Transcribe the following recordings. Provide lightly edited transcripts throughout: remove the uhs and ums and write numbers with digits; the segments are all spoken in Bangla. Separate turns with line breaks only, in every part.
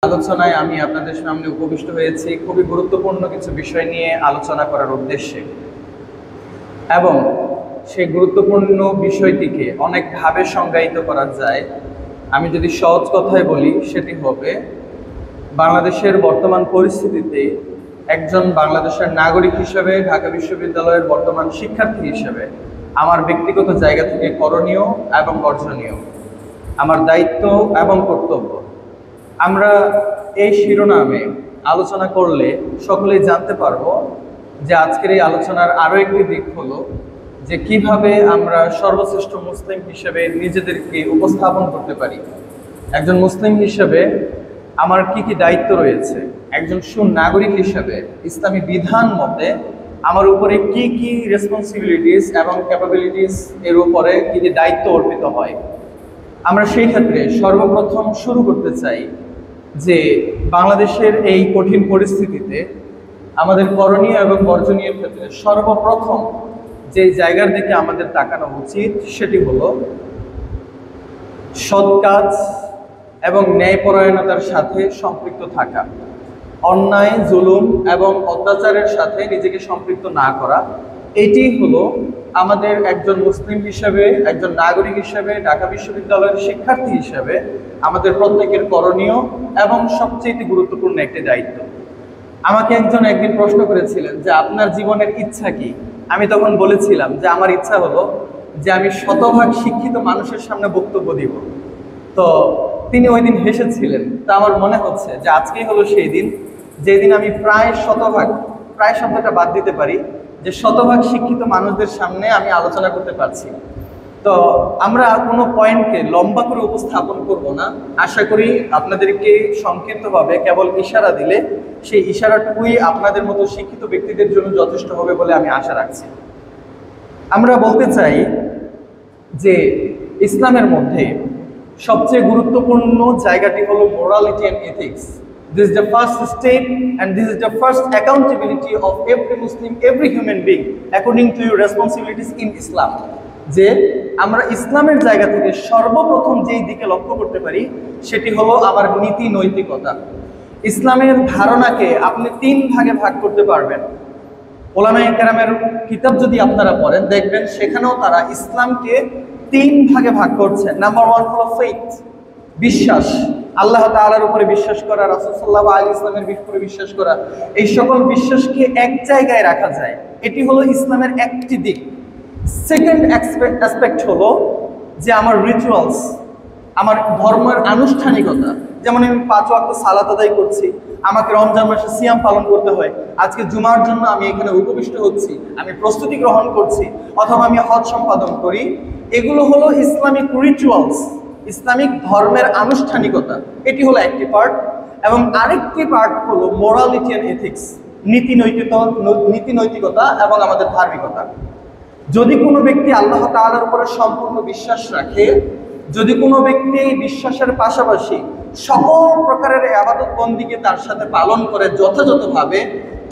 আলোচনায় আমি আপনাদের সামনে উপবিষ্ট হয়েছি খুবই গুরুত্বপূর্ণ কিছু বিষয় নিয়ে আলোচনা করার উদ্দেশ্যে, এবং সেই গুরুত্বপূর্ণ বিষয়টিকে অনেকভাবে সংজ্ঞায়িত করা যায়। আমি যদি সহজ কথায় বলি, সেটি হবে বাংলাদেশের বর্তমান পরিস্থিতিতে একজন বাংলাদেশের নাগরিক হিসেবে, ঢাকা বিশ্ববিদ্যালয়ের বর্তমান শিক্ষার্থী হিসেবে আমার ব্যক্তিগত জায়গা থেকে করণীয় এবং বর্জনীয়, আমার দায়িত্ব এবং কর্তব্য। আমরা এই শিরোনামে আলোচনা করলে সকলেই জানতে পারবো যে আজকের এই আলোচনার আরও একটি দিক হলো যে কিভাবে আমরা সর্বশ্রেষ্ঠ মুসলিম হিসেবে নিজেদেরকে উপস্থাপন করতে পারি। একজন মুসলিম হিসেবে আমার কি কি দায়িত্ব রয়েছে, একজন সুনাগরিক হিসেবে ইসলামী বিধান মতে আমার উপরে কি কি রেসপন্সিবিলিটিস এবং ক্যাপাবিলিটিস, এর উপরে কি কি দায়িত্ব অর্পিত হয়। আমরা সেই ক্ষেত্রে সর্বপ্রথম শুরু করতে চাই যে বাংলাদেশের এই কঠিন পরিস্থিতিতে আমাদের করণীয় এবং বর্জনীয় ক্ষেত্রে সর্বপ্রথম যে জায়গার দিকে আমাদের তাকানো উচিত সেটি হলো সৎ কাজ এবং ন্যায়পরায়ণতার সাথে সম্পৃক্ত থাকা, অন্যায়, জুলুম এবং অত্যাচারের সাথে নিজেকে সম্পৃক্ত না করা। এটি হলো আমাদের একজন মুসলিম হিসেবে, একজন নাগরিক হিসেবে, ঢাকা বিশ্ববিদ্যালয়ের শিক্ষার্থী হিসেবে আমাদের প্রত্যেকের করণীয় এবং সবচেয়ে গুরুত্বপূর্ণ একটি দায়িত্ব। আমাকে একজন একদিন প্রশ্ন করেছিলেন যে আপনার জীবনের ইচ্ছা কি? আমি তখন বলেছিলাম যে আমার ইচ্ছা হলো যে আমি শতভাগ শিক্ষিত মানুষের সামনে বক্তব্য দিব। তো তিনি ওই দিন হেসেছিলেন। তা আমার মনে হচ্ছে যে আজকেই হলো সেই দিন যেদিন আমি প্রায় শব্দটা বাদ দিতে পারি, যে শতভাগ শিক্ষিত মানুষদের সামনে আমি আলোচনা করতে পারছি। তো আমরা কোনো পয়েন্টকে লম্বা করে উপস্থাপন করব না। আশা করি আপনাদেরকে সংক্ষিপ্তভাবে কেবল ইশারা দিলে সেই ইশারাটুকুই আপনাদের মতো শিক্ষিত ব্যক্তিদের জন্য যথেষ্ট হবে বলে আমি আশা রাখছি। আমরা বলতে চাই যে ইসলামের মধ্যে সবচেয়ে গুরুত্বপূর্ণ জায়গাটি হলো morality and ethics. This is the first step and this is the first accountability of every Muslim, every human being according to your responsibilities in Islam. যে আমরা ইসলামের জায়গা থেকে সর্বপ্রথম যেই দিকে লক্ষ্য করতে পারি সেটি হলো আমার নীতি নৈতিকতা। ইসলামের ধারণাকে আপনি 3 ভাগে ভাগ করতে পারবেন। ওলামায়ে কেরামের কিতাব যদি আপনারা পড়েন দেখবেন সেখানেও তারা ইসলামকে 3 ভাগে ভাগ করছে। নাম্বার 1 হলো ফেইথ, বিশ্বাস, আল্লাহ তাআলার উপরে বিশ্বাস করা, রাসূল সাল্লাল্লাহু আলাইহি ইসলামের উপরে বিশ্বাস করা। এই সকল বিশ্বাসকে এক জায়গায় রাখা যায়, এটি হলো ইসলামের একটি দিক। সেকেন্ড অ্যাসপেক্ট হলো যে আমার রিচুয়ালস, আমার ধর্মের আনুষ্ঠানিকতা। যেমন আমি 5 ওয়াক্ত সালাত আদায় করছি, আমাকে রমজান মাসে সিয়াম পালন করতে হয়, আজকে জুমার জন্য আমি এখানে উপবিষ্ট হচ্ছি, আমি প্রস্তুতি গ্রহণ করছি, অথবা আমি হজ সম্পাদন করি। এগুলো হলো ইসলামিক রিচুয়ালস, ইসলামিক ধর্মের আনুষ্ঠানিকতা। এটি হলো একটি পার্ট। এবং আরেকটি পার্ট হলো মোরালিটি অ্যান্ড এথিক্স, নীতি নৈতিকতা এবং আমাদের ধার্মিকতা। যদি কোনো ব্যক্তি আল্লাহ তাআলার উপরে সম্পূর্ণ বিশ্বাস রাখে, যদি কোনো ব্যক্তি এই বিশ্বাসের পাশাপাশি সকল প্রকারের ইবাদত বন্দিকে তার সাথে পালন করে যথাযথভাবে,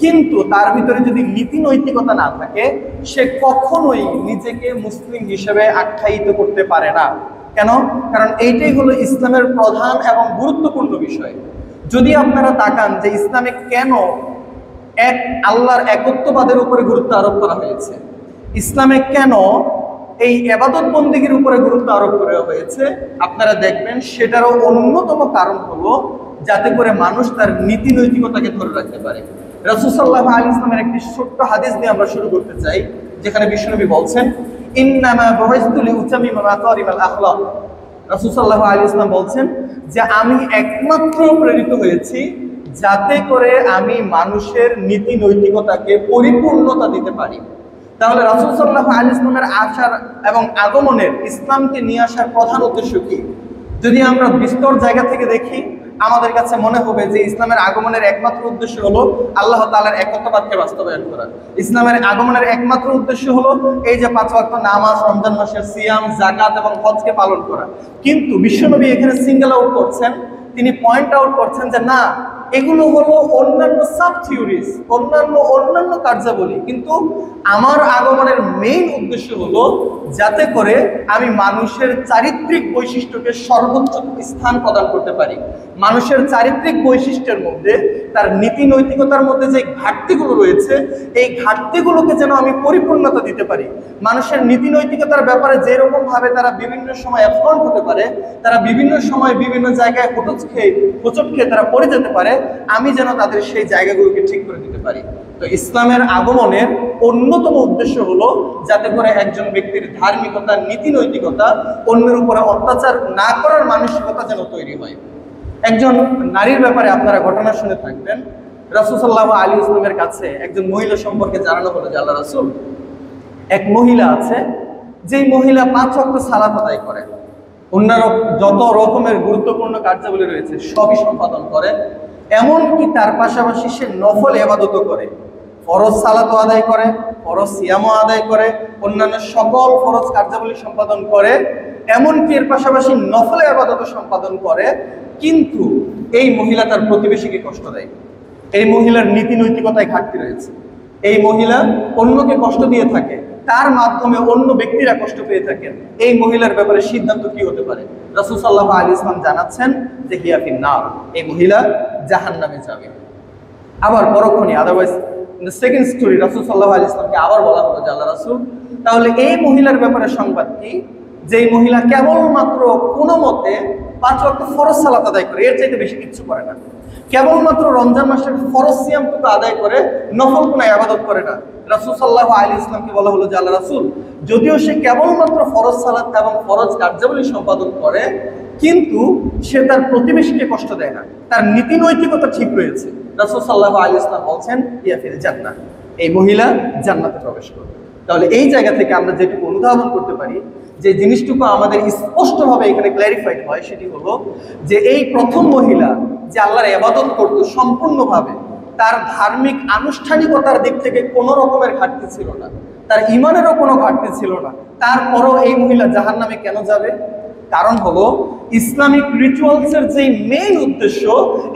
কিন্তু তার ভিতরে যদি নীতি নৈতিকতা না থাকে, সে কখনোই নিজেকে মুসলিম হিসেবে আখ্যায়িত করতে পারে না। কেন? কারণ এইটাই হলো ইসলামের প্রধান এবং গুরুত্বপূর্ণ বিষয়। যদি আপনারা তাকান যে ইসলামে কেন এক আল্লাহর একত্ববাদের উপরে গুরুত্ব আরোপ করা হয়েছে, ইসলামে কেন এই ইবাদত বন্দেগীর উপরে গুরুত্ব আরোপ করা হয়েছে, আপনারা দেখবেন সেটারও অন্যতম কারণ হলো যাতে করে মানুষ তার নীতি নৈতিকতাকে ধরে রাখতে পারে। রাসূল সাল্লাল্লাহু আলাইহি ওয়াসাল্লামের একটি ছোট্ট হাদিস দিয়ে আমরা শুরু করতে চাই, যেখানে বিশ্বনবী বলছেন ইন্নামা বুইসতু লিউতামিমা মাকারিমাল আখলাক। রাসূল সাল্লাল্লাহু আলাইহি ওয়াসাল্লাম বলছেন যে আমি একমাত্র প্রেরিত হয়েছি যাতে করে আমি মানুষের নীতি নৈতিকতাকে পরিপূর্ণতা দিতে পারি। তাহলে রাসূল সাল্লাল্লাহু আলাইহি ওয়াসাল্লামের আসার এবং আগমনের, ইসলামকে নিয়ে আসার প্রধান উদ্দেশ্য কি? যদি আমরা বিস্তর জায়গা থেকে দেখি, আমাদের কাছে মনে হবে যে ইসলামের আগমনের একমাত্র উদ্দেশ্য হলো আল্লাহ তাআলার একত্ববাদকে বাস্তবায়ন করা। ইসলামের আগমনের একমাত্র উদ্দেশ্য হলো এই যে 5 ওয়াক্ত নামাজ, রমজান মাসের সিয়াম, যাকাত এবং হজকে পালন করা। কিন্তু বিশ্বনবী এখানে সিঙ্গেল আউট করছেন, তিনি পয়েন্ট আউট করছেন যে না, এগুলো হলো অন্যান্য সাব থিওরিজ, অন্যান্য কার্যাবলী। কিন্তু আমার আগমনের মেইন উদ্দেশ্য হলো যাতে করে আমি মানুষের চারিত্রিক বৈশিষ্ট্যকে সর্বোচ্চ স্থান প্রদান করতে পারি। মানুষের চারিত্রিক বৈশিষ্ট্যের মধ্যে তার নীতি নৈতিকতার মধ্যে যে ঘাটতিগুলো রয়েছে, এই ঘাটতিগুলোকে যেন আমি পরিপূর্ণতা দিতে পারি। মানুষের নীতি নৈতিকতার ব্যাপারে যেরকম ভাবে তারা বিভিন্ন সময় অ্যাবসেন্ট হতে পারে, তারা বিভিন্ন সময় বিভিন্ন জায়গায় হোঁচট খেয়ে তারা পড়ে যেতে পারে, আমি যেন তাদের সেই জায়গাগুলোকে ঠিক করে দিতে পারি। তো ইসলামের আগমনের অন্যতম উদ্দেশ্য হলো যাতে করে একজন ব্যক্তির ধার্মিকতা, নীতি নৈতিকতা, অন্যের উপরে অত্যাচার না করার মানসিকতা যেন তৈরি হয়। একজন নারীর ব্যাপারে আপনারা ঘটনা শুনে থাকবেন। রাসূল সাল্লাল্লাহু আলাইহি ওয়াসাল্লামের কাছে একজন মহিলা সম্পর্কে জানানো হলো যে আল্লাহ রাসূল, এক মহিলা আছে, যেই মহিলা 5 ওয়াক্ত সালাত আদায় করে, অন্যান্য যত রকমের গুরুত্বপূর্ণ কার্যাবলী রয়েছে সবই সম্পাদন করে, এমনকি তার পাশাপাশি সে নফল ইবাদতও করে। ফরজ সালাতও আদায় করে, ফরজ সিয়ামও আদায় করে, অন্যান্য সকল ফরজ কার্যাবলী সম্পাদন করে, এমনকি এর পাশাপাশি নফল ইবাদতও সম্পাদন করে। কিন্তু এই মহিলা তার প্রতিবেশীকে কষ্ট দেয়। এই মহিলার নীতি নৈতিকতায় ঘাটতি রয়েছে। এই মহিলা অন্যকে কষ্ট দিয়ে থাকে, তার মাধ্যমে অন্য ব্যক্তিরা কষ্ট পেয়ে থাকেন। এই মহিলার ব্যাপারে সিদ্ধান্ত কি হতে পারে? রাসূল সাল্লাল্লাহু আলাইহি ওয়াসাল্লাম জানাচ্ছেন যে হিয়া ফিন নার, এই মহিলা জাহান্নামে যাবে। আবার পরক্ষণে আদারওয়াইজ সেকেন্ড স্টোরি রাসূল সাল্লাল্লাহু আলাইহি ওয়াসাল্লামকে আবার বলা হলো যে আল্লাহ রাসূল, তাহলে এই মহিলার ব্যাপারে সংবাদ কি? যেই মহিলা কেবলমাত্র কোনো মতে 5 ওয়াক্ত ফরজ সালাত আদায় করে, এর চাইতে বেশি কিছু করে না, কেবলমাত্র রমজান মাসের ফরজ সিয়ামটুকু আদায় করে, নফল কোনো ইবাদত করে না। রাসূল সাল্লাল্লাহু আলাইহি ওয়াসাল্লামকে বলা হলো যে আল্লাহ রাসূল, যদিও সে কেবলমাত্র ফরজ সালাত এবং ফরজ কার্যাবলী সম্পাদন করে, কিন্তু সে তার প্রতিবেশীকে কষ্ট দেয় না, তার নীতি নৈতিকতা ঠিক রয়েছে। রাসূল সাল্লাল্লাহু আলাইহি ওয়াসাল্লাম বলছেন ইয়া ফিল জান্নাহ, এই মহিলা জান্নাতে প্রবেশ করবে। তাহলে এই জায়গা থেকে আমরা যেটুকু অনুধাবন করতে পারি, যে জিনিসটুকু আমাদের স্পষ্টভাবে এখানে ক্ল্যারিফাইড হয়, সেটি হলো যে এই প্রথম মহিলা যে আল্লাহর ইবাদত করত সম্পূর্ণভাবে, তার ধার্মিক আনুষ্ঠানিকতার দিক থেকে কোনো রকমের ঘাটতি ছিল না, তার ঈমানেরও কোনো ঘাটতি ছিল না, তারপরও এই মহিলা জাহান্নামে কেন যাবে? কারণ হলো ইসলামিক রিচুয়ালসের যে মেইন উদ্দেশ্য,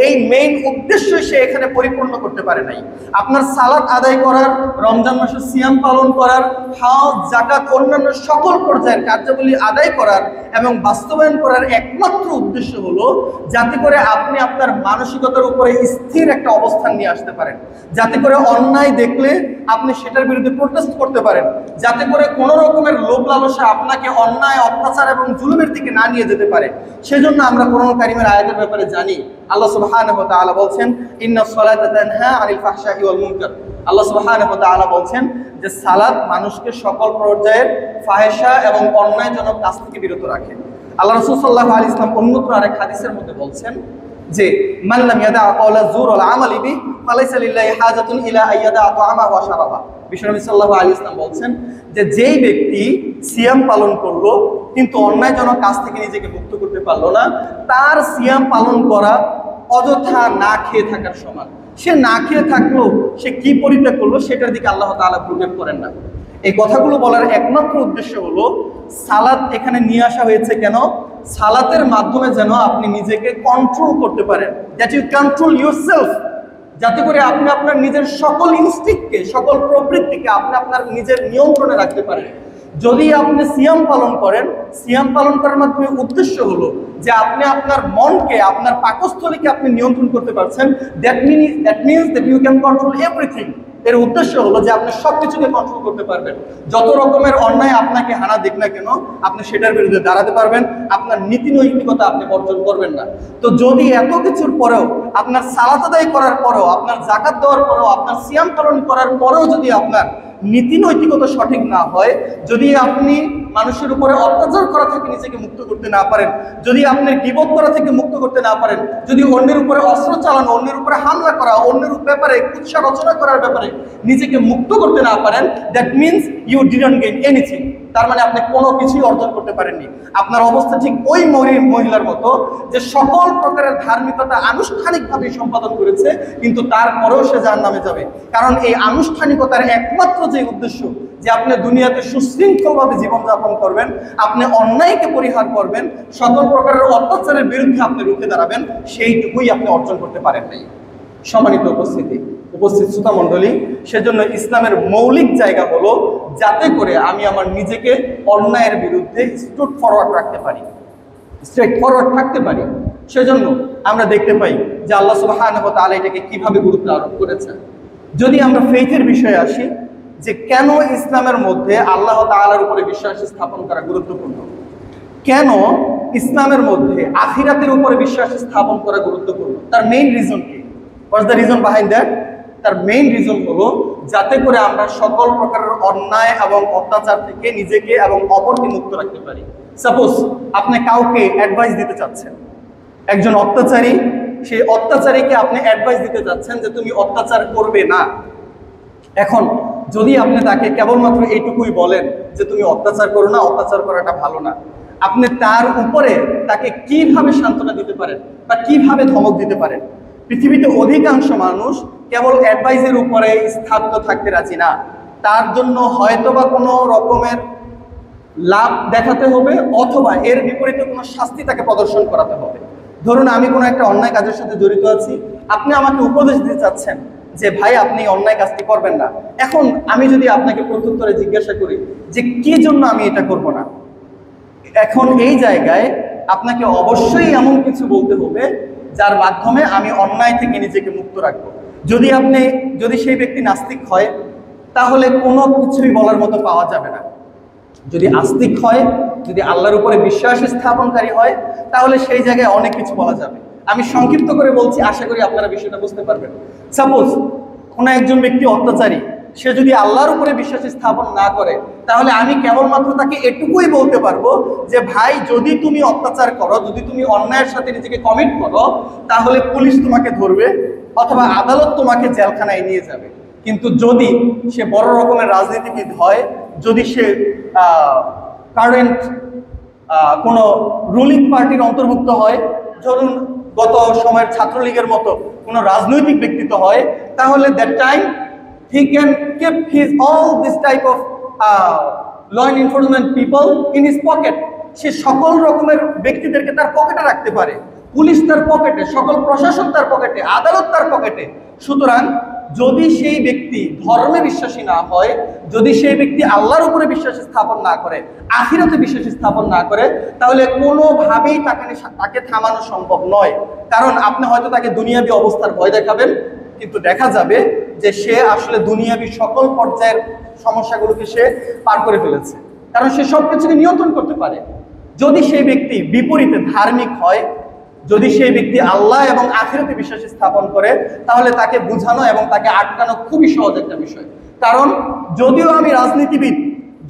এই মেইন উদ্দেশ্য সে এখানে পরিপূর্ণ করতে পারে নাই। আপনার সালাত আদায় করার, রমজান মাসে সিয়াম পালন করার, হজ, যাকাত, অন্যান্য সকল পর্যায়ের কার্যাবলী আদায় করার এবং বাস্তবায়ন করার একমাত্র উদ্দেশ্য হলো যাতে করে আপনি আপনার মানসিকতার উপরে স্থির একটা অবস্থান নিয়ে আসতে পারেন, যাতে করে অন্যায় দেখলে আপনি সেটার বিরুদ্ধে প্রোটেস্ট করতে পারেন, যাতে করে কোনো রকমের লোভ লালসা আপনাকে অন্যায়, অত্যাচার এবং জুলুমের দিকে না নিয়ে যেতে পারে। সেজন্য আমরা কোরআন কারীমের আয়াতের ব্যাপারে জানি, আল্লাহ সুবহানাহু ওয়া তাআলা বলছেন ইন্নাস সালাতা তানহা আনিল ফাহশাই ওয়াল মুনকার। আল্লাহ সুবহানাহু ওয়া তাআলা বলছেন যে সালাত মানুষকে সকল পর্যায়ের ফাহিশা এবং অন্যায়জনক কাজ থেকে বিরত রাখে। আল্লাহ রাসূল সাল্লাল্লাহু আলাইহি ওয়াসাল্লাম অন্যত্র আরেক হাদিসের মধ্যে বলছেন যে মান লাম ইয়াদা কাওলা যুর ওয়াল আমালি বি ফালাইসা লিল্লাহি হাজাতুন ইলা আইয়াদা তাআমাহু ওয়া শারাবা। বিশ্বনবী সাল্লাল্লাহু আলাইহি ওয়াসাল্লাম বলছেন যে যেই ব্যক্তি সিয়াম পালন করলো কিন্তু অন্যায়জনক কাজ থেকে নিজেকে মুক্ত করতে পারলো না, তার সিয়াম পালন করা অযথা না খেয়ে থাকার সমান। সে না খেয়ে থাকলো, সে কি পরিত্যাগ করলো, সেটার দিকে আল্লাহ তাআলা ভ্রুক্ষেপ করেন না। এই কথাগুলো বলার একমাত্র উদ্দেশ্য হলো সালাত এখানে নিয়ে আসা হয়েছে কেন? সালাতের মাধ্যমে যেন আপনি নিজেকে কন্ট্রোল করতে পারেন, দ্যাট ইউ কন্ট্রোল ইউরসেলফ, যাতে করে আপনি আপনার নিজের সকল ইনস্টিংক্টকে, সকল প্রবৃত্তিকে আপনি আপনার নিজের নিয়ন্ত্রণে রাখতে পারেন। যদি আপনি সিয়াম পালন করেন, সিয়াম পালন করার মাধ্যমে উদ্দেশ্য হলো যে আপনি আপনার মনকে, আপনার পাকস্থলীকে আপনি নিয়ন্ত্রণ করতে পারছেন। That means that you can control everything. এর উদ্দেশ্য হলো যে আপনি সবকিছুকে কন্ট্রোল করতে পারবেন। যত রকমের অন্যায় আপনাকে হানা দিক না কেন, আপনি সেটার বিরুদ্ধে দাঁড়াতে পারবেন, আপনার নীতি নৈতিকতা আপনি বর্জন করবেন না। তো যদি এত কিছুর পরেও, আপনার সালাত আদায় করার পরেও, আপনার যাকাত দেওয়ার পরেও, আপনার সিয়াম পালন করার পরেও যদি আপনার নীতি নৈতিকতা সঠিক না হয়, যদি আপনি মানুষের উপরে অত্যাচার করা থেকে নিজেকে মুক্ত করতে না পারেন, যদি আপনি গীবত করা থেকে মুক্ত করতে না পারেন, যদি অন্যের উপরে অস্ত্র চালানো, অন্যের উপরে হামলা করা, অন্যের ব্যাপারে কুৎসা রচনা করার ব্যাপারে নিজেকে মুক্ত করতে না পারেন, that means you didn't gain anything. তার মানে আপনি কোনো কিছুই অর্জন করতে পারেননি। আপনার অবস্থা ঠিক ওই মহিলার মতো যে সকল প্রকারের ধার্মিকতা আনুষ্ঠানিকভাবে সম্পাদন করেছে, কিন্তু তারপরেও সে জাহান্নামে যাবে। কারণ এই আনুষ্ঠানিকতার একমাত্র যে উদ্দেশ্য, যে আপনি দুনিয়াতে সুশৃঙ্খলভাবে জীবনযাপন করবেন, আপনি অন্যায়কে পরিহার করবেন, সকল প্রকারের অত্যাচারের বিরুদ্ধে আপনি রুখে দাঁড়াবেন, সেইটুকুই আপনি অর্জন করতে পারেন নাই। সম্মানিত উপস্থিত শ্রোতা মণ্ডলী, সেজন্য ইসলামের মৌলিক জায়গা হলো যাতে করে আমি আমার নিজেকে অন্যায়ের বিরুদ্ধে স্ট্রেট ফরওয়ার্ড থাকতে পারি। সেজন্য আমরা দেখতে পাই যে আল্লাহ সুবহানাহু ওয়া তাআলা এটাকে কিভাবে গুরুত্ব আরোপ করেছেন। যদি আমরা ফেইথের বিষয়ে আসি, যে কেন ইসলামের মধ্যে আল্লাহ তাআলার উপরে বিশ্বাস স্থাপন করা গুরুত্বপূর্ণ, কেন ইসলামের মধ্যে আখিরাতের উপরে বিশ্বাস স্থাপন করা গুরুত্বপূর্ণ, তার মেইন রিজন কি? What's the reason behind that? তার মেইন রিজন হলো যাতে করে আমরা সকল প্রকারের অন্যায় এবং অত্যাচার থেকে নিজেকে এবং অপরকে মুক্ত রাখতে পারি। সাপোজ আপনি কাউকে অ্যাডভাইস দিতে চাচ্ছেন, একজন অত্যাচারী, সেই অত্যাচারীকে আপনি অ্যাডভাইস দিতে চাচ্ছেন যে তুমি অত্যাচার করবে না। এখন যদি আপনি তাকে কেবলমাত্র এইটুকুই বলেন যে তুমি অত্যাচার করো না, অত্যাচার করাটা ভালো না, আপনি তার উপরে তাকে কিভাবে সান্ত্বনা দিতে পারেন বা কিভাবে ধমক দিতে পারেন? পৃথিবীতে অধিকাংশ মানুষ কেবল অ্যাডভাইসের উপরে স্থাপিত থাকতে রাজি না, তার জন্য হয়তোবা কোনো রকমের লাভ দেখাতে হবে অথবা এর বিপরীতে কোনো শাস্তি তাকে প্রদর্শন করাতে হবে। ধরুন আমি কোনো একটা অন্যায় কাজের সাথে জড়িত আছি, আপনি আমাকে উপদেশ দিতে চাচ্ছেন যে ভাই আপনি অন্যায় কাজটি করবেন না। এখন আমি যদি আপনাকে প্রত্যুত্তরে জিজ্ঞাসা করি যে কি জন্য আমি এটা করব না, এখন এই জায়গায় আপনাকে অবশ্যই এমন কিছু বলতে হবে যার মাধ্যমে আমি অন্যায় থেকে নিজেকে মুক্ত রাখবো। যদি সেই ব্যক্তি নাস্তিক হয় তাহলে কোনো কিছুই বলার মতো পাওয়া যাবে না। যদি আস্তিক হয়, যদি আল্লাহর উপরে বিশ্বাস স্থাপনকারী হয়, তাহলে সেই জায়গায় অনেক কিছু বলা যাবে। আমি সংক্ষিপ্ত করে বলছি, আশা করি আপনারা বিষয়টা বুঝতে পারবেন। সাপোজ কোনো একজন ব্যক্তি অত্যাচারী, সে যদি আল্লাহর উপরে বিশ্বাস স্থাপন না করে, তাহলে আমি কেবলমাত্র তাকে এটুকুই বলতে পারবো যে ভাই যদি তুমি অত্যাচার করো, যদি তুমি অন্যায়ের সাথে নিজেকে কমিট করো, তাহলে পুলিশ তোমাকে ধরবে অথবা আদালত তোমাকে জেলখানায় নিয়ে যাবে। কিন্তু যদি সে বড় রকমের রাজনীতিবিদ হয়, যদি সে কারেন্ট কোনো রুলিং পার্টির অন্তর্ভুক্ত হয়, ধরুন গত সময়ের ছাত্রলীগের মতো কোনো রাজনৈতিক ব্যক্তিত্ব হয়, তাহলে that time he can keep his all this type of law enforcement people in his pocket. সে সকল রকমের ব্যক্তিদেরকে তার পকেটে রাখতে পারে, পুলিশ তার পকেটে, সকল প্রশাসন তার পকেটে, আদালত তার পকেটে। সুতরাং যদি সেই ব্যক্তি ধর্মে বিশ্বাসী না হয়, যদি সেই ব্যক্তি আল্লাহর উপরে বিশ্বাস স্থাপন না করে, আখিরাতে বিশ্বাস স্থাপন না করে, তাহলে কোনোভাবেই তাকে থামানো সম্ভব নয়। কারণ আপনি হয়তো তাকে দুনিয়াবী অবস্থার ভয় দেখাবেন, কিন্তু দেখা যাবে যে সে আসলে দুনিয়াবী সকল পর্যায়ের সমস্যাগুলোকে সে পার করে ফেলেছে, কারণ সে সবকিছুকে নিয়ন্ত্রণ করতে পারে। যদি সেই ব্যক্তি বিপরীতে ধার্মিক হয়, যদি সেই ব্যক্তি আল্লাহ এবং আখিরাতে বিশ্বাস স্থাপন করে, তাহলে তাকে বোঝানো এবং তাকে আটকানো খুবই সহজ একটা বিষয়। কারণ যদিও আমি রাজনীতিবিদ,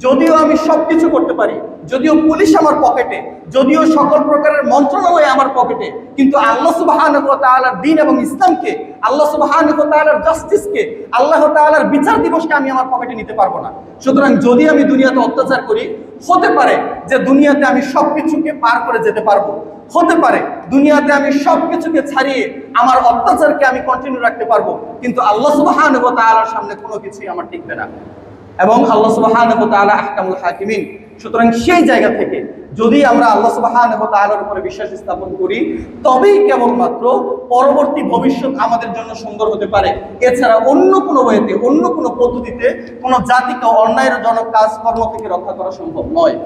যদিও আমি সবকিছু করতে পারি, যদিও পুলিশ আমার পকেটে, যদিও সকল প্রকারের মন্ত্রণালয় আমার পকেটে, কিন্তু আল্লাহ সুবহানাহু ওয়া তাআলার দ্বীন এবং ইসলামকে, আল্লাহ সুবহানাহু ওয়া তাআলার জাস্টিসকে, আল্লাহ তাআলার বিচার দিবসকে আমি আমার পকেটে নিতে পারবো না। সুতরাং যদি আমি দুনিয়াতে অত্যাচার করি, হতে পারে যে দুনিয়াতে আমি সবকিছুকে পার করে যেতে পারবো, হতে পারে দুনিয়াতে আমি সবকিছুকে ছাড়িয়ে আমার অত্যাচারকে আমি কন্টিনিউ রাখতে পারবো, কিন্তু আল্লাহ সুবহানাহু ওয়া তাআলার সামনে কোনো কিছুই আমার টিকবে না, এবং আল্লাহ সুবহানাহু ওয়া তাআলা আহকামুল হাকিমিন। সুতরাং সেই জায়গা থেকে যদি আমরা আল্লাহ সুবহানাহু ওয়া তাআলার উপরে বিশ্বাস স্থাপন করি, তবেই কেবলমাত্র পরবর্তী ভবিষ্যৎ আমাদের জন্য সুন্দর হতে পারে। এছাড়া অন্য কোনো ওয়েতে, অন্য কোনো পদ্ধতিতে কোনো জাতিকে অন্যায়ের জনক কাজকর্ম থেকে রক্ষা করা সম্ভব নয়।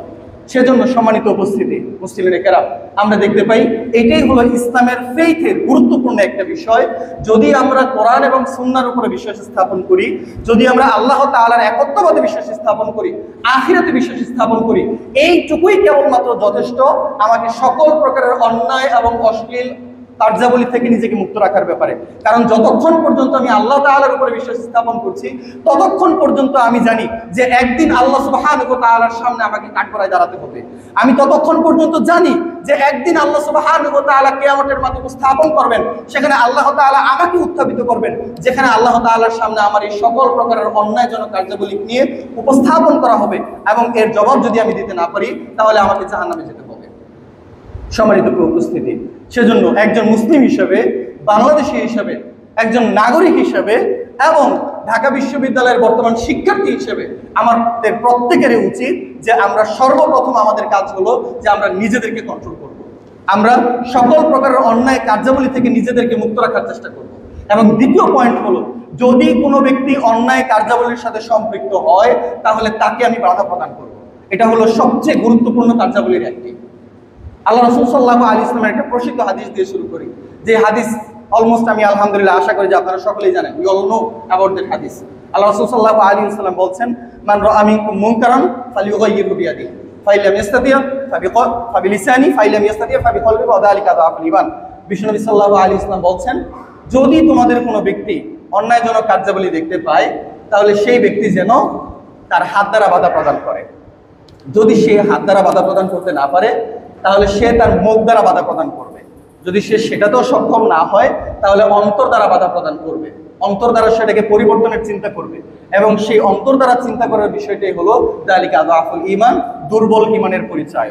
সেজন্য সম্মানিত উপস্থিতি মুসলিমিন কেরাম, আমরা দেখতে পাই এটাই হলো ইসলামের ফেইথের গুরুত্বপূর্ণ একটা বিষয়। যদি আমরা কোরআন এবং সুন্নাহর উপরে বিশ্বাস স্থাপন করি, যদি আমরা আল্লাহ তাআলার একত্ববাদে বিশ্বাস স্থাপন করি, আখিরাতে বিশ্বাস স্থাপন করি, এইটুকুই কেবলমাত্র যথেষ্ট আমাকে সকল প্রকারের অন্যায় এবং অশ্লীল কার্যাবলী থেকে নিজেকে মুক্ত রাখার ব্যাপারে। কারণ যতক্ষণ পর্যন্ত আমি আল্লাহ তাআলার উপরে বিশ্বাস স্থাপন করছি, ততক্ষণ পর্যন্ত আমি জানি যে একদিন আল্লাহ সুবহানাহু ওয়া তাআলার সামনে আমাকে কাঠগড়ায় দাঁড়াতে হবে। আমি ততক্ষণ পর্যন্ত জানি যে একদিন আল্লাহ সুবহানাহু ওয়া তাআলা কিয়ামতের মাঠে উপস্থাপন করবেন, সেখানে আল্লাহ তাআলা আমাকে উত্থাপিত করবেন, যেখানে আল্লাহ তাআলার সামনে আমার এই সকল প্রকারের অন্যায়জনক কার্যাবলী নিয়ে উপস্থাপন করা হবে, এবং এর জবাব যদি আমি দিতে না পারি, তাহলে আমাকে জাহান্নামে যেতে হবে। সম্মানিত উপস্থিতি, সেজন্য একজন মুসলিম হিসেবে, বাংলাদেশী হিসেবে একজন নাগরিক হিসেবে এবং ঢাকা বিশ্ববিদ্যালয়ের বর্তমান শিক্ষার্থী হিসেবে আমাদের প্রত্যেকেরই উচিত যে আমরা সর্বপ্রথম আমাদের কাজ হলো যে আমরা নিজেদেরকে কন্ট্রোল করব। আমরা সকল প্রকারের অন্যায় কার্যাবলী থেকে নিজেদেরকে মুক্ত রাখার চেষ্টা করব। এবং দ্বিতীয় পয়েন্ট হলো, যদি কোনো ব্যক্তি অন্যায় কার্যাবলীর সাথে সম্পৃক্ত হয় তাহলে তাকে আমি বাধা প্রদান করব। এটা হলো সবচেয়ে গুরুত্বপূর্ণ কার্যাবলীর একটি। আল্লাহ রাসূল সাল্লাল্লাহু আলাইহি ওয়াসাল্লামের একটা প্রসিদ্ধ হাদিস দিয়ে শুরু করি, যে হাদিস অলমোস্ট আমি আলহামদুলিল্লাহ আশা করি যে আপনারা সকলেই জানেন। We all know about that হাদিস। আল্লাহ রাসূল সাল্লাল্লাহু আলাইহি ওয়াসাল্লাম বলছেন, মান রাআ মিনকুম মুনকারান ফালিয়ুগাইয়িরহু বিয়াদিহি ফাইলাম ইস্তাতি' ফাবিলিসানি ফাইলাম ইস্তাতি' ফাবিকলবিহি ওয়া যালিকা আযআফুল ঈমান। বিশ্বনবী সাল্লাল্লাহু আলাইহি ওয়াসাল্লাম বলছেন, যদি তোমাদের কোনো ব্যক্তি অন্যায়জনক কার্যাবলী দেখতে পায় তাহলে সেই ব্যক্তি যেন তার হাত দ্বারা বাধা প্রদান করে। যদি সে হাত দ্বারা বাধা প্রদান করতে না পারে তাহলে সে তার মুখ দ্বারা বাধা প্রদান করবে। যদি সে সেটাতেও সক্ষম না হয় তাহলে অন্তর দ্বারা বাধা প্রদান করবে, অন্তর দ্বারা সেটাকে পরিবর্তনের চিন্তা করবে। এবং সেই অন্তর দ্বারা চিন্তা করার বিষয়টাই হলো যালিকা আযআফুল ঈমান, দুর্বল ঈমানের পরিচয়।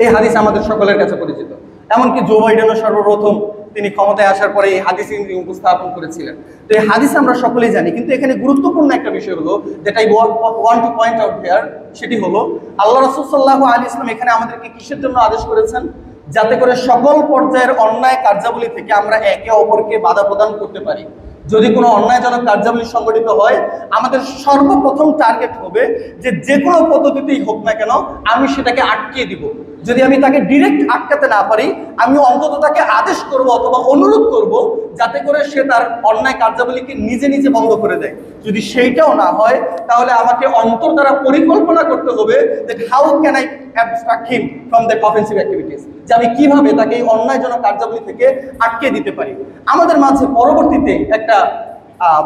এই হাদিস আমাদের সকলের কাছে পরিচিত। এমনকি জো বাইডেনও সর্বপ্রথম তিনি ক্ষমতায় আসার পরে এই হাদিস উপস্থাপন করেছিলেন। তো এই হাদিস আমরা সকলেই জানি, কিন্তু এখানে গুরুত্বপূর্ণ একটা বিষয় হলো যেটা I want to point out here, সেটি হলো আল্লাহ রাসূল সাল্লাল্লাহু আলাইহি ওয়াসাল্লাম এখানে আমাদেরকে কিসের জন্য আদেশ করেছেন? যাতে করে সকল পর্যায়ের অন্যায় কার্যাবলী থেকে আমরা একে অপরকে বাধা প্রদান করতে পারি। যদি কোনো অন্যায়জনক কার্যাবলী সংগঠিত হয়, আমাদের সর্বপ্রথম টার্গেট হবে যে যে কোনো পদ্ধতিতেই হোক না কেন আমি সেটাকে আটকিয়ে দিব। যদি আমি তাকে ডিরেক্ট আটকাতে না পারি, আমি অন্তত তাকে আদেশ করব অথবা অনুরোধ করব যাতে করে সে তার অন্যায় কার্যাবলীকে নিজে নিজে বন্ধ করে দেয়। যদি সেইটাও না হয় তাহলে আমাকে অন্তর দ্বারা পরিকল্পনা করতে হবে that how can I abstract him from the offensive activities, যে আমি কিভাবে তাকে এই অন্যায়জনক কার্যাবলী থেকে আটকে দিতে পারি। আমাদের মাঝে পরবর্তীতে একটা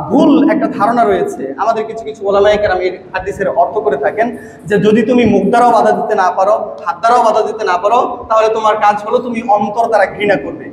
ভুল একটা ধারণা রয়েছে, আমাদের কিছু কিছু ওলামায়ে কেরাম এই হাদিসের অর্থ করে থাকেন যে যদি তুমি মুখ দ্বারাও বাধা দিতে না পারো, হাত দ্বারাও বাধা দিতে না পারো, তাহলে তোমার কাজ হলো তুমি অন্তর দ্বারা ঘৃণা করবে।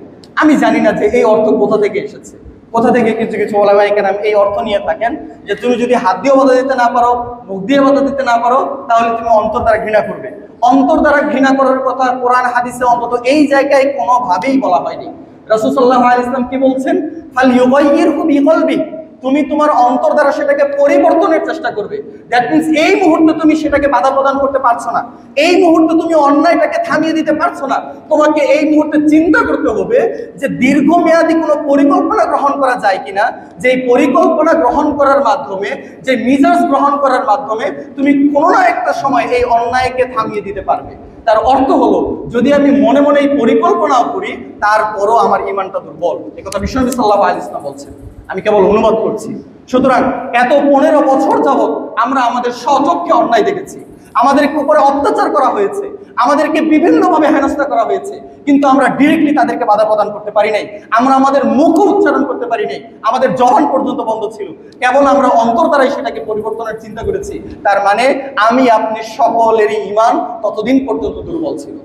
আমি জানি না যে এই অর্থ কোথা থেকে এসেছে, কোথা থেকে কিছু কিছু ওলামায়ে কেরাম এই অর্থ নিয়ে থাকেন যে তুমি যদি হাত দিয়েও বাধা দিতে না পারো, মুখ দিয়ে বাধা দিতে না পারো, তাহলে তুমি অন্তর দ্বারা ঘৃণা করবে। অন্তর দ্বারা ঘৃণা করার কথা কোরআন হাদিসে অন্তত এই জায়গায় কোনোভাবেই বলা হয়নি। রাসূল সাল্লাল্লাহু আলাইহি ওয়াসাল্লাম কি বলছেন? ফালইউগাইয়িরহু বিকলবি, তুমি তোমার অন্তর দ্বারা সেটাকে পরিবর্তনের চেষ্টা করবে। দ্যাট মিন্স এই মুহূর্তে তুমি সেটাকে বাধা প্রদান করতে পারছো না, এই মুহূর্তে তুমি অন্যায়টাকে থামিয়ে দিতে পারছো না। তোমাকে এই মুহূর্তে চিন্তা করতে হবে যে দীর্ঘমেয়াদী কোনো পরিকল্পনা গ্রহণ করা যায় কিনা, যে এই পরিকল্পনা গ্রহণ করার মাধ্যমে, যে মিজাজ গ্রহণ করার মাধ্যমে তুমি কোনো না একটা সময় এই অন্যায়কে থামিয়ে দিতে পারবে। তার অর্থ হলো যদি আমি মনে মনে এই পরিকল্পনাও করি তারপরও আমার ঈমানটা দুর্বল। একথা বিশ্বনবী সাল্লাল্লাহু আলাইহি ওয়াসাল্লাম বলছেন, আমি কেবল অনুবাদ করছি। সুতরাং এত 15 বছর যাবৎ আমরা আমাদের স্বচক্ষে অন্যায় দেখেছি, আমাদেরকে উপরে অত্যাচার করা হয়েছে, আমাদেরকে বিভিন্নভাবে হেনস্থা করা হয়েছে, কিন্তু আমরা ডিরেক্টলি তাদেরকে বাধা প্রদান করতে পারি নাই। আমরা আমাদের মুখ উচ্চারণ করতে পারি নাই, আমাদের জবান পর্যন্ত বন্ধ ছিল। কেবল আমরা অন্তর দ্বারাই সেটাকে পরিবর্তনের চিন্তা করেছি। তার মানে আমি আপনি সকলেরই ঈমান ততদিন পর্যন্ত দুর্বল ছিল।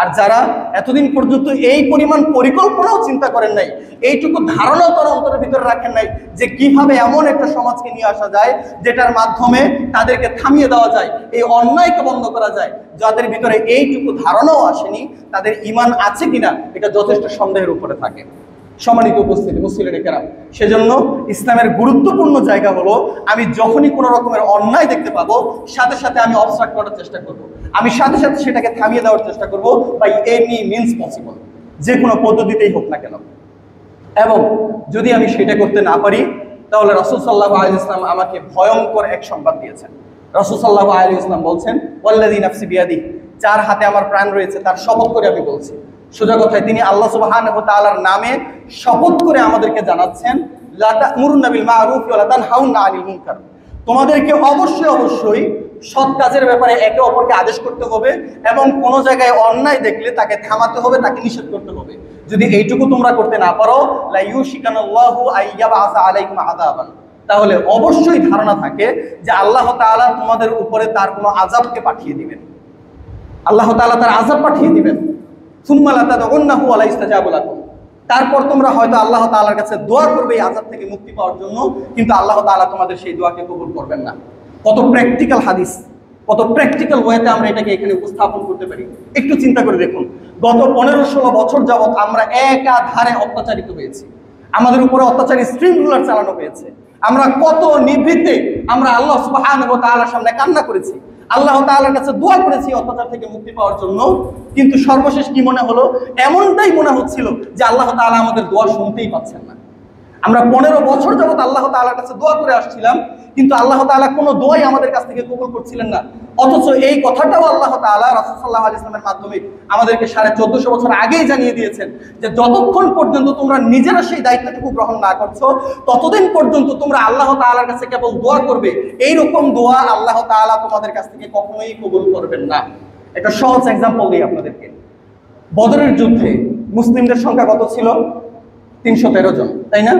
আর যারা এতদিন পর্যন্ত এই পরিমাণ পরিকল্পনাও চিন্তা করেন নাই, এইটুকু ধারণাও তার অন্তরের ভিতরে রাখেন নাই যে কিভাবে এমন একটা সমাজকে নিয়ে আসা যায় যেটার মাধ্যমে তাদেরকে থামিয়ে দেওয়া যায়, এই অন্যায়কে বন্ধ করা যায়, যাদের ভিতরে এইটুকু ধারণাও আসেনি তাদের ঈমান আছে কিনা এটা যথেষ্ট সন্দেহের উপরে থাকে। সম্মানিত উপস্থিতি মুসলিম কেরাম, সেজন্য ইসলামের গুরুত্বপূর্ণ জায়গা হলো আমি যখনই কোনো রকমের অন্যায় দেখতে পাবো সাথে সাথে আমি অবস্ট্রাক্ট করার চেষ্টা করব, আমি সাথে সাথে সেটাকে থামিয়ে দেওয়ার চেষ্টা করব বাই এনি মিনস পসিবল, যে কোনো পদ্ধতিতেই হোক না কেন। এবং যদি আমি সেটা করতে না পারি তাহলে রাসূল সাল্লাল্লাহু আলাইহি ওয়াসাল্লাম আমাকে ভয়ঙ্কর এক সংবাদ দিয়েছেন। রাসূল সাল্লাল্লাহু আলাইহি ওয়াসাল্লাম বলছেন, ওয়াল্লাযী নাফসি বিয়াদিহি, যার হাতে আমার প্রাণ রয়েছে তার শপথ করে আমি বলছি। সোজা কথায় তিনি আল্লাহ সুবহানাহু ওয়া তাআলার নামে শপথ করে আমাদেরকে জানাচ্ছেন, লা তা'মুরুনা বিল মা'রুফ ওয়া লা তানহাউনা আনিল মুনকার, তোমাদেরকে অবশ্যই অবশ্যই সৎ কাজের ব্যাপারে একে অপরকে আদেশ করতে হবে এবং কোনো জায়গায় অন্যায় দেখলে তাকে থামাতে হবে, তাকে নিষেধ করতে হবে। যদি এইটুকু তোমরা করতে না পারো, লা ইউশিকানাল্লাহু আইয়াবআসা আলাইকুম আযাবান, তাহলে অবশ্যই ধারণা থাকে যে আল্লাহ তাআলা তোমাদের উপরে তার কোনো আযাবকে পাঠিয়ে দিবেন, আল্লাহ তাআলা তার আযাব পাঠিয়ে দিবেন। সুম্মা লা তাদউন্নাহু ওয়া লা ইস্তাজাবু লাকুম, তারপর তোমরা হয়তো আল্লাহ তাআলার কাছে দোয়া করবে এই আযাব থেকে মুক্তি পাওয়ার জন্য, কিন্তু আল্লাহ তাআলা তোমাদের সেই দোয়াকে কবুল করবেন না। কত প্র্যাকটিক্যাল হাদিস, কত প্র্যাকটিক্যাল ওয়েতে আমরা এটাকে এখানে উপস্থাপন করতে পারি। একটু চিন্তা করে দেখুন, গত 15-16 বছর যাবৎ আমরা একাধারে অত্যাচারিত হয়েছি, আমাদের উপরে অত্যাচারী স্ট্রিম রুলার চালানো হয়েছে। আমরা কত নিভৃতে আমরা আল্লাহ সুবহানাহু ওয়া তাআলার সামনে কান্না করেছি, আল্লাহ তাআলার কাছে দোয়া করেছি অত্যাচার থেকে মুক্তি পাওয়ার জন্য। কিন্তু সর্বশেষ কি মনে হলো? এমনটাই মনে হচ্ছিল যে আল্লাহ তাআলা আমাদের দোয়া শুনতেই পাচ্ছেন না। আমরা 15 বছর যাবত আল্লাহ তাআলার কাছে দোয়া করে আসছিলাম, কিন্তু আল্লাহ তাআলা কোনো দোয়াই আমাদের কাছ থেকে কবুল করছিলেন না। অথচ এই কথাটাও আল্লাহ তাআলা রাসূল সাল্লাল্লাহু আলাইহি ওয়াসাল্লামের মাধ্যমে আমাদেরকে 1450 বছর আগেই জানিয়ে দিয়েছেন যে যতক্ষণ পর্যন্ত তোমরা নিজেরা সেই দায়িত্বটুকু গ্রহণ না করছো, ততদিন পর্যন্ত তোমরা আল্লাহ তাআলার কাছে কেবল দোয়া করবে। এইরকম দোয়া আল্লাহ তাআলা তোমাদের কাছ থেকে কখনোই কবুল করবেন না। একটা সহজ এক্সাম্পল দিই আপনাদেরকে। বদরের যুদ্ধে মুসলিমদের সংখ্যা কত ছিল? 313 জন, তাই না?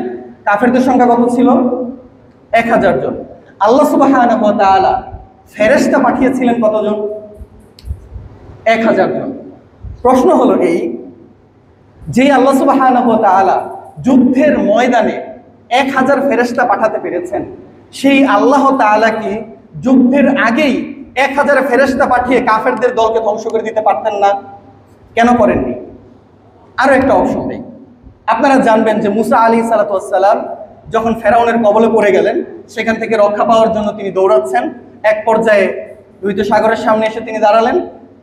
কাফেরদের সংখ্যা কত ছিল? 1000 জন। আল্লাহ সুবহানাহু ওয়া তাআলা ফেরেশতা পাঠিয়েছিলেন কতজন? 1000 জন। প্রশ্ন হলো এই, যে আল্লাহ সুবহানাহু ওয়া তাআলা যুদ্ধের ময়দানে 1000 ফেরেশতা পাঠাতে পেরেছেন, সেই আল্লাহ তাআলা কি যুদ্ধের আগেই 1000 ফেরেশতা পাঠিয়ে কাফেরদের দলকে ধ্বংস করে দিতে পারতেন না? কেন করেননি? আরো একটা অপশন নেই। আপনারা জানবেন যে মুসা আলাইহিস সালাতু ওয়াস সালাম যখন ফেরাউনের কবলে পড়ে গেলেন, সেখান থেকে রক্ষা পাওয়ার জন্য তিনি দৌড়াচ্ছেন। এক পর্যায়ে লোহিত সাগরের সামনে এসে তিনি দাঁড়ালেন।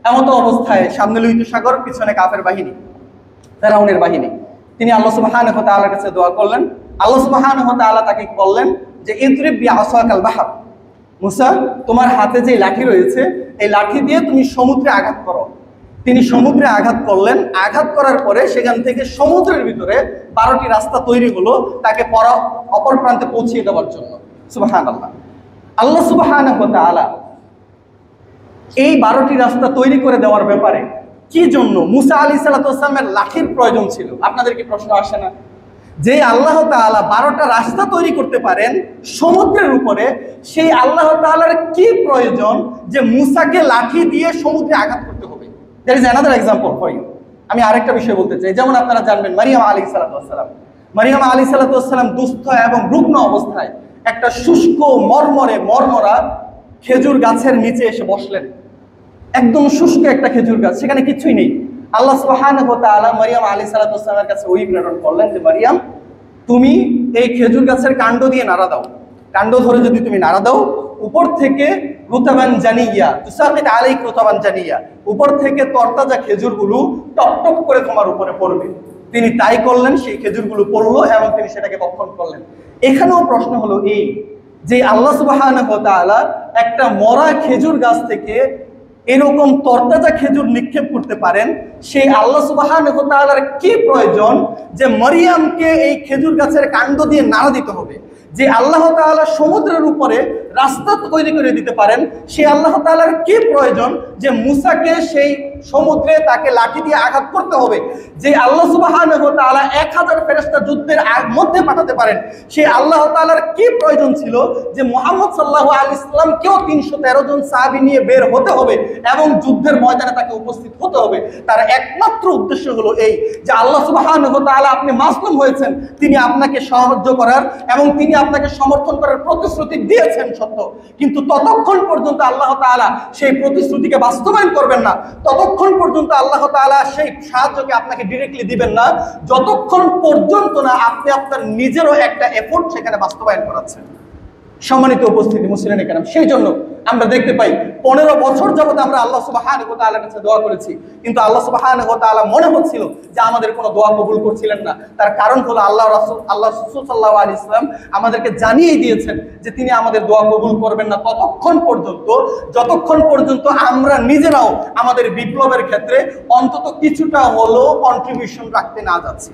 এমতো অবস্থায় সামনে লোহিত সাগর, পিছনে কাফের বাহিনী, ফেরাউনের বাহিনী। তিনি আল্লাহ সুবহানাহু ওয়া তাআলার কাছে দোয়া করলেন। আল্লাহ সুবহানাহু ওয়া তাআলা তাকে বললেন যে ইদরিব বিআসাকাল বাহর, মুসা তোমার হাতে যে লাঠি রয়েছে এই লাঠি দিয়ে তুমি সমুদ্রে আঘাত করো। তিনি সমুদ্রে আঘাত করলেন। আঘাত করার পরে সেখান থেকে সমুদ্রের ভিতরে 12টি রাস্তা তৈরি হলো তাকে অপর প্রান্তে পৌঁছিয়ে দেওয়ার জন্য। সুবহানাল্লাহ। আল্লাহ সুবহানাহু ওয়া তাআলা এই 12টি রাস্তা তৈরি করে দেওয়ার ব্যাপারে কি জন্য মুসা আলাইহিস সালাতু ওয়াস সালামের লাঠির প্রয়োজন ছিল? আপনাদের কি প্রশ্ন আসে না? যে আল্লাহ তাআলা 12টা রাস্তা তৈরি করতে পারেন সমুদ্রের উপরে, সেই আল্লাহ তাআলার কি প্রয়োজন যে মুসাকে লাঠি দিয়ে সমুদ্রে আঘাত করতে হবে? There is another example for you. আমি আরেকটা বিষয় বলতে চাই। যেমন আপনারা জানবেন মারিয়াম আলাইহিস সালাতু ওয়াস সালাম, মারিয়াম আলাইহিস সালাতু ওয়াস সালাম দুস্থ এবং রুগ্ন অবস্থায় একটা শুষ্ক মরমরা খেজুর গাছের নিচে এসে বসলেন। একদম শুষ্ক একটা খেজুর গাছ, সেখানে কিছুই নেই। আল্লাহ সুবহানাহু ওয়া তাআলা মারিয়াম আলাইহিস সালাতু ওয়াস সালামের কাছে ওহী প্রেরণ করলেন যে মারিয়াম, তুমি এই খেজুর গাছের কাণ্ড দিয়ে নাড়া দাও। কাণ্ড ধরে যদি তুমি নাড়া দাও, উপর থেকে রুতাবান জানিয়া তুসাকিত আলাইক রুতাবান জানিয়া, উপর থেকে তরতাজা খেজুরগুলো টপ টপ করে তোমার উপরে পড়বে। তিনি তাই করলেন, সেই খেজুরগুলো পড়লো এবং তিনি সেটাকে ভক্ষণ করলেন। এখানেও প্রশ্ন হলো এই যে আল্লাহ সুবহানাহু ওয়া তাআলা একটা মরা খেজুর গাছ থেকে এরকম তরতাজা খেজুর নিক্ষেপ করতে পারেন, সেই আল্লাহ সুবহানাহু ওয়া তাআলার কি প্রয়োজন যে মারিয়ামকে এই খেজুর গাছের কাণ্ড দিয়ে নাড়া দিতে হবে? যে আল্লাহ তাআলা সমুদ্রের উপরে রাস্তা তৈরি করে দিতে পারেন, সেই আল্লাহ তাআলার কি প্রয়োজন যে মুসাকে সেই সমুদ্রে তাকে লাঠি দিয়ে আঘাত করতে হবে? যে আল্লাহ সুবহানাহু ওয়া তাআলা 1000 ফেরেশতা যুদ্ধের মধ্যে পাঠাতে পারেন, সেই আল্লাহ তাআলার কি প্রয়োজন ছিল যে মুহাম্মদ সাল্লাল্লাহু আলাইহি ওয়াসাল্লামকেও 313 জন সাহাবী নিয়ে বের হতে হবে এবং যুদ্ধের ময়দানে তাকে উপস্থিত হতে হবে? তার একমাত্র উদ্দেশ্য হলো এই যে আল্লাহ সুবহানাহু ওয়া তাআলা আপনি মাসলুম হয়েছেন, তিনি আপনাকে সাহায্য করার এবং তিনি আপনাকে সমর্থন করার প্রতিশ্রুতি দিয়েছেন সত্য, কিন্তু ততক্ষণ পর্যন্ত আল্লাহ তাআলা সেই প্রতিশ্রুতিকে বাস্তবায়ন করবেন না, ততক্ষণ পর্যন্ত আল্লাহ তাআলা সেই সাহায্যকে আপনাকে ডিরেক্টলি দিবেন না, যতক্ষণ পর্যন্ত না আপনি আপনার নিজেরও একটা এফোর্ট সেখানে বাস্তবায়ন করাচ্ছেন। সম্মানিত উপস্থিতি মুসলিম কেরাম, সেই জন্য আমরা দেখতে পাই 15 বছর যাবত আমরা আল্লাহ সুবহানাহু ওয়া তাআলার কাছে দোয়া করেছি, কিন্তু আল্লাহ সুবহানাহু ওয়া তাআলা মনে হচ্ছিল যে আমাদের কোনো দোয়া কবুল করছিলেন না। তার কারণ হলো আল্লাহ রাসূল সাল্লাল্লাহু আলাইহি ওয়াসাল্লাম আমাদেরকে জানিয়ে দিয়েছেন যে তিনি আমাদের দোয়া কবুল করবেন না ততক্ষণ পর্যন্ত যতক্ষণ পর্যন্ত আমরা নিজেরাও আমাদের বিপ্লবের ক্ষেত্রে অন্তত কিছুটা হলেও কন্ট্রিবিউশন রাখতে না যাচ্ছি।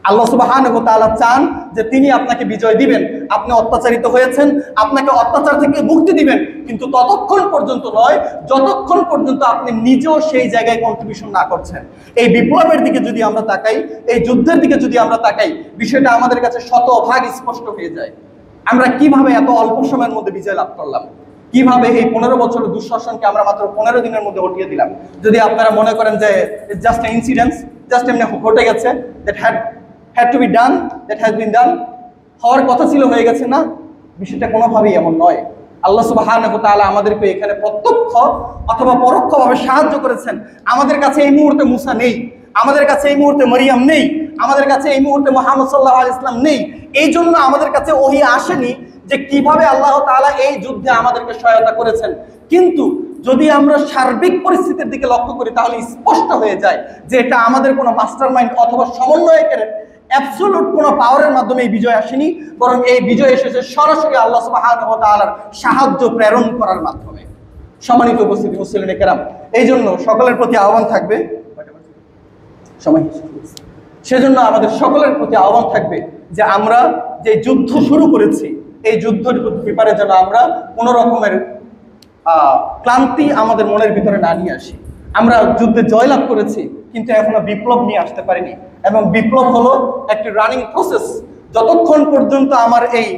আল্লাহ সুবহানাহু ওয়া তাআলা চান যে তিনি আপনাকে বিজয় দিবেন, আপনি অত্যাচারিত হয়েছেন, আপনাকে অত্যাচার থেকে মুক্তি দিবেন, কিন্তু ততক্ষণ পর্যন্ত নয় যতক্ষণ পর্যন্ত আপনি নিজেও সেই জায়গায় কন্ট্রিবিউশন না করছেন। এই বিপ্লবের দিকে যদি আমরা তাকাই, এই যুদ্ধের দিকে যদি আমরা তাকাই, বিষয়টা আমাদের কাছে শতভাগ স্পষ্ট হয়ে যায়। আমরা কিভাবে এত অল্প সময়ের মধ্যে বিজয় লাভ করলাম, কিভাবে এই 15 বছরের দুঃশাসনকে আমরা মাত্র 15 দিনের মধ্যে হটিয়ে দিলাম। যদি আপনারা মনে করেন যে জাস্ট ইনসিডেন্টস, জাস্ট এমনি ঘটে গেছে, that had to be done, that has been done, হওয়ার কথা ছিল হয়ে গেছে, না, বিষয়টা কোনোভাবেই এমন নয়। আল্লাহ সুবহানাহু ওয়া তাআলা আমাদেরকে এখানে প্রত্যক্ষ অথবা পরোক্ষভাবে সাহায্য করেছেন। আমাদের কাছে এই মুহূর্তে মুসা নেই, আমাদের কাছে এই মুহূর্তে মারিয়াম নেই,
আমাদের কাছে এই মুহূর্তে মুহাম্মদ সাল্লাল্লাহু আলাইহি ওয়াসাল্লাম নেই, এই জন্য আমাদের কাছে ওহী আসেনি যে কিভাবে আল্লাহ তাআলা এই যুদ্ধে আমাদেরকে সহায়তা করেছেন। কিন্তু যদি আমরা সার্বিক পরিস্থিতির দিকে লক্ষ্য করি তাহলে স্পষ্ট হয়ে যায় যে এটা আমাদের কোনো মাস্টারমাইন্ড অথবা সমন্বয়কের অ্যাবসলিউট কোনো পাওয়ারের মাধ্যমে এই বিজয় আসেনি, বরং এই বিজয় এসেছে সরাসরি আল্লাহ সুবহানাহু ওয়া তাআলার সাহায্য প্রেরণ করার মাধ্যমে। সম্মানিত উপস্থিতি মুসলিম কেরাম, এই জন্য সকলের প্রতি আহ্বান থাকবে, সময় সেজন্য আমাদের সকলের প্রতি আহ্বান থাকবে যে আমরা যে যুদ্ধ শুরু করেছি এই যুদ্ধের ব্যাপারে যেন আমরা কোনো রকমের ক্লান্তি আমাদের মনের ভিতরে না নিয়ে আসি। আমরা যুদ্ধে জয়লাভ করেছি কিন্তু এখনো বিপ্লব নিয়ে আসতে পারিনি, এবং বিপ্লব হলো একটি রানিং প্রসেস। যতক্ষণ পর্যন্ত আমার এই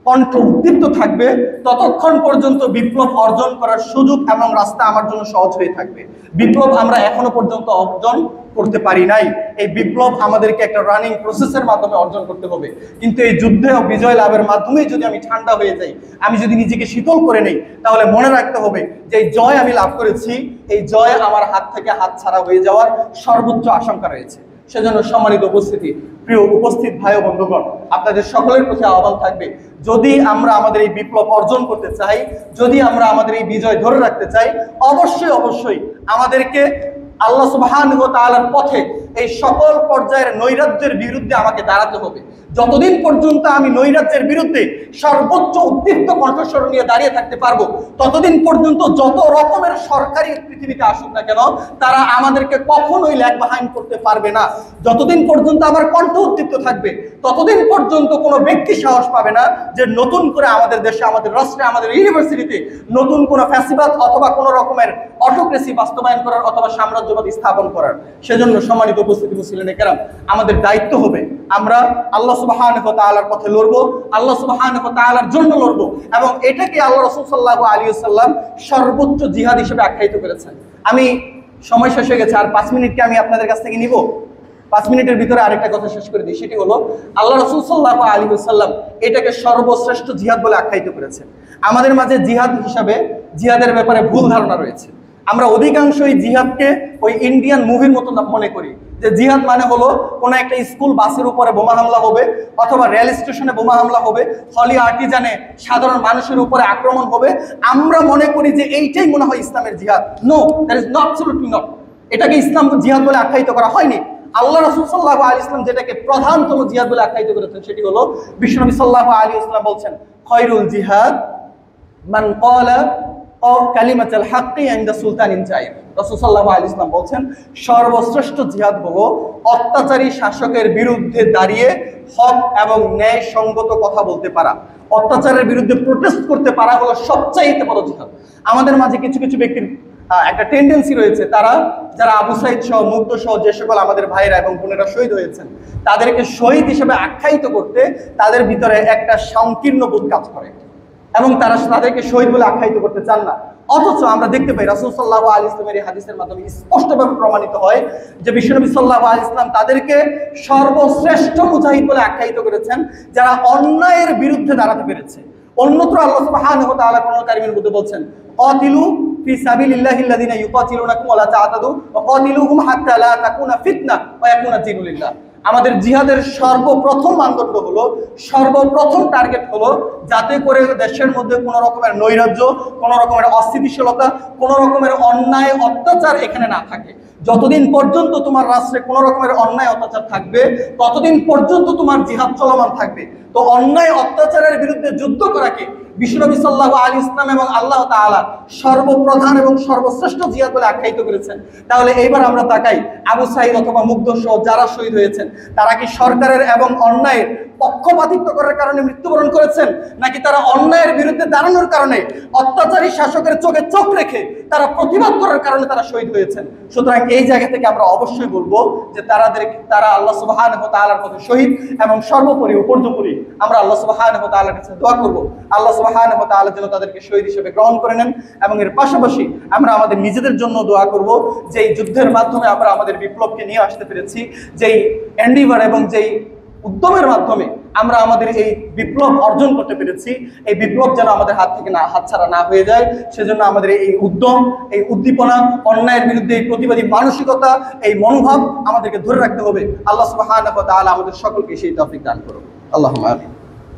কণ্ঠ উদ্দীপ্ত থাকবে ততক্ষণ পর্যন্ত বিপ্লব অর্জন করার সুযোগ এবং রাস্তা আমার জন্য সহজ হয়ে থাকবে। বিপ্লব আমরা এখনো পর্যন্ত অর্জন করতে পারি নাই, এই বিপ্লব আমাদেরকে একটা রানিং প্রসেসের মাধ্যমে অর্জন করতে হবে। কিন্তু এই যুদ্ধে বিজয় লাভের মাধ্যমে যদি আমি ঠান্ডা হয়ে যাই, আমি যদি নিজেকে শীতল করে নেই, তাহলে মনে রাখতে হবে যে এই জয় আমি লাভ করেছি, এই জয় আমার হাত থেকে হাত ছাড়া হয়ে যাওয়ার সর্বোচ্চ আশঙ্কা রয়েছে। সেজন্য সম্মানিত উপস্থিতি, প্রিয় উপস্থিত ভাই ও বন্ধুগণ, আপনাদের সকলের প্রতি আহ্বান থাকবে, যদি আমরা আমাদের এই বিপ্লব অর্জন করতে চাই, যদি আমরা আমাদের এই বিজয় ধরে রাখতে চাই, অবশ্যই অবশ্যই আমাদেরকে আল্লাহ সুবহানাহু ওয়া তাআলার পথে এই সকল পর্যায়ের নৈরাজ্যের বিরুদ্ধে আমাকে দাঁড়াতে হবে। যতদিন পর্যন্ত আমি নৈরাজ্যের বিরুদ্ধে সর্বোচ্চ উদ্দীপ্ত কণ্ঠস্বর নিয়ে দাঁড়িয়ে থাকতে পারবো, ততদিন পর্যন্ত যত রকমের সরকারি পৃথিবীতে আসুক না কেন, তারা আমাদেরকে কখনোই ল্যাগ বিহাইন্ড করতে পারবে না। যতদিন পর্যন্ত আমার কণ্ঠ উদ্দীপ্ত থাকবে, ততদিন পর্যন্ত কোনো ব্যক্তি সাহস পাবে না যে নতুন করে আমাদের দেশে, আমাদের রাষ্ট্রে, আমাদের ইউনিভার্সিটিতে নতুন কোনো ফ্যাসিবাদ অথবা কোনো রকমের অটোক্রেসি বাস্তবায়ন করার অথবা সাম্রাজ্যবাদ স্থাপন করার। সেজন্য সম্মানিত উপস্থিতি মুসলিম কেরাম, আমাদের দায়িত্ব হবে আমরা আল্লাহ সুবহানাহু ওয়া তাআলার পথে লড়বো, আল্লাহ সুবহানাহু ওয়া তাআলার জন্য লড়বো, এবং এটাকে আল্লাহ রাসূল সাল্লাল্লাহু আলাইহি ওয়াসাল্লাম সর্বোচ্চ জিহাদ হিসেবে আখ্যায়িত করেছেন। আমি সময় শেষ হয়ে গেছে, আর 5 মিনিটকে আমি আপনাদের কাছ থেকে নিব। 5 মিনিটের ভিতরে আরেকটা কথা শেষ করে দিই, সেটি হলো আল্লাহ রাসূল সাল্লাল্লাহু আলাইহি ওয়াসাল্লাম এটাকে সর্বশ্রেষ্ঠ জিহাদ বলে আখ্যায়িত করেছেন। আমাদের মাঝে জিহাদ হিসাবে জিহাদের ব্যাপারে ভুল ধারণা রয়েছে। আমরা অধিকাংশই জিহাদকে ওই ইন্ডিয়ান মুভির মতো মনে করি, যে জিহাদ মানে হলো কোনো একটা স্কুল বাসের উপরে বোমা হামলা হবে, অথবা রেল স্টেশনে বোমা হামলা হবে, হলি আর্টিজানে সাধারণ মানুষের উপরে আক্রমণ হবে। আমরা মনে করি যে এইটাই মনে হয় ইসলামের জিহাদ। No, that is not, absolutely not. এটাকে ইসলাম জিহাদ বলে আখ্যায়িত করা হয়নি। আল্লাহ রাসূল সাল্লাল্লাহু আলাইহি ওয়াসাল্লাম যেটাকে প্রধানতম জিহাদ বলে আখ্যায়িত করেছেন সেটি হলো, বিশ্বনবী সাল্লাল্লাহু আলাইহি ওয়াসাল্লাম বলছেন, খায়রুল জিহাদ মান ক্বালা কালিমাতুল হাক্কি ইনদা সুলতানিন জাইর। রাসূল সাল্লাল্লাহু আলাইহি ওয়াসাল্লাম বলছেন, সর্বশ্রেষ্ঠ জিহাদ হলো অত্যাচারী শাসকের বিরুদ্ধে দাঁড়িয়ে হক এবং ন্যায় সঙ্গত কথা বলতে পারা। অত্যাচারের বিরুদ্ধে প্রোটেস্ট করতে পারা হলো সবচাইতে বড় জিহাদ। আমাদের মাঝে কিছু কিছু ব্যক্তির একটা টেন্ডেন্সি রয়েছে, তারা যারা আবু সাঈদ সহ, মুগ্ধ সহ যে সকল আমাদের ভাইরা এবং বোনেরা শহীদ হয়েছেন, তাদেরকে শহীদ হিসেবে আখ্যায়িত করতে তাদের ভিতরে একটা সংকীর্ণ বোধ কাজ করে, এবং তারা তাদেরকে শহীদ বলে আখ্যায়িত করতে চান না। অথচ আমরা দেখতে পাই রাসূল সাল্লাল্লাহু আলাইহি ওয়াসাল্লামের এই হাদিসের মাধ্যমে স্পষ্টভাবে প্রমাণিত হয় যে বিশ্বনবী সাল্লাল্লাহু আলাইহি ওয়াসাল্লাম তাদেরকে সর্বশ্রেষ্ঠ মুজাহিদ বলে আখ্যায়িত করেছেন, যারা অন্যায়ের বিরুদ্ধে দাঁড়াতে পেরেছে। অন্যত্র আল্লাহ সুবহানাহু ওয়া তাআলা কোরআন কারীমের মধ্যে বলছেন, ক্বাতিলু ফি সাবিলিল্লাহিল্লাযিনা ইউকাতিলুনাকুম ওয়া লা তা'তাদু ওয়া ক্বাতিলুহুম হাত্তা লা তাকুনা ফিতনা ওয়া ইয়াকুনা দীনু লিল্লাহ। আমাদের জিহাদের সর্বপ্রথম মানদণ্ড হলো, সর্বপ্রথম টার্গেট হলো, যাতে করে দেশের মধ্যে কোনো রকমের নৈরাজ্য, কোনো রকমের অস্থিতিশীলতা, কোনো রকমের অন্যায় অত্যাচার এখানে না থাকে। যতদিন পর্যন্ত তোমার রাষ্ট্রে কোনো রকমের অন্যায় অত্যাচার থাকবে, ততদিন পর্যন্ত তোমার জিহাদ চলমান থাকবে। তো অন্যায় অত্যাচারের বিরুদ্ধে যুদ্ধ করাকে বিশ্বনবী সাল্লাল্লাহু আলাইহি ওয়াসাল্লাম এবং আল্লাহ তাআলা সর্বপ্রধান এবং সর্বশ্রেষ্ঠ জিহাদ বলে আখ্যায়িত করেছেন। তাহলে এইবার আমরা তাকাই, আবু সাঈদ অথবা মুগ্ধ সহ যারা শহীদ হয়েছেন, তারা কি সরকারের এবং অন্যায়ের পক্ষপাতিত্ব করার কারণে মৃত্যুবরণ করেছেন, নাকি তারা অন্যায়ের বিরুদ্ধে দাঁড়ানোর কারণে, অত্যাচারী শাসকের চোখে চোখ রেখে তারা প্রতিবাদ করার কারণে তারা শহীদ হয়েছেন? সুতরাং এই জায়গা থেকে আমরা অবশ্যই বলবো যে তারা আল্লাহ সুবহানাহু ওয়া তাআলার পথে শহীদ, এবং সর্বোপরি উপর্যুপরি আমরা আল্লাহ সুবহানাহু ওয়া তাআলার কাছে দোয়া করব আল্লাহ সুবহানাহু ওয়া তাআলা যেন তাদেরকে শহীদ হিসেবে গ্রহণ করে নেন। এবং এর পাশাপাশি আমরা আমাদের নিজেদের জন্য দোয়া করব, যে এই যুদ্ধের মাধ্যমে আমরা আমাদের বিপ্লবকে নিয়ে আসতে পেরেছি, যেই এন্ডিভার এবং যেই উদ্যমের মাধ্যমে আমরা আমাদের এই বিপ্লব অর্জন করতে পেরেছি। এই বিপ্লব যেন আমাদের হাত থেকে হাতছাড়া না হয়ে যায়, সেজন্য আমাদের এই উদ্যম, এই উদ্দীপনা, অন্যায়ের বিরুদ্ধে এই প্রতিবাদী মানসিকতা, এই মনোভাব আমাদেরকে ধরে রাখতে হবে। আল্লাহ সুবহানাহু ওয়া তাআলা আমাদের সকলকে সেই তৌফিক দান করুন। আল্লাহুম্মা আমিন।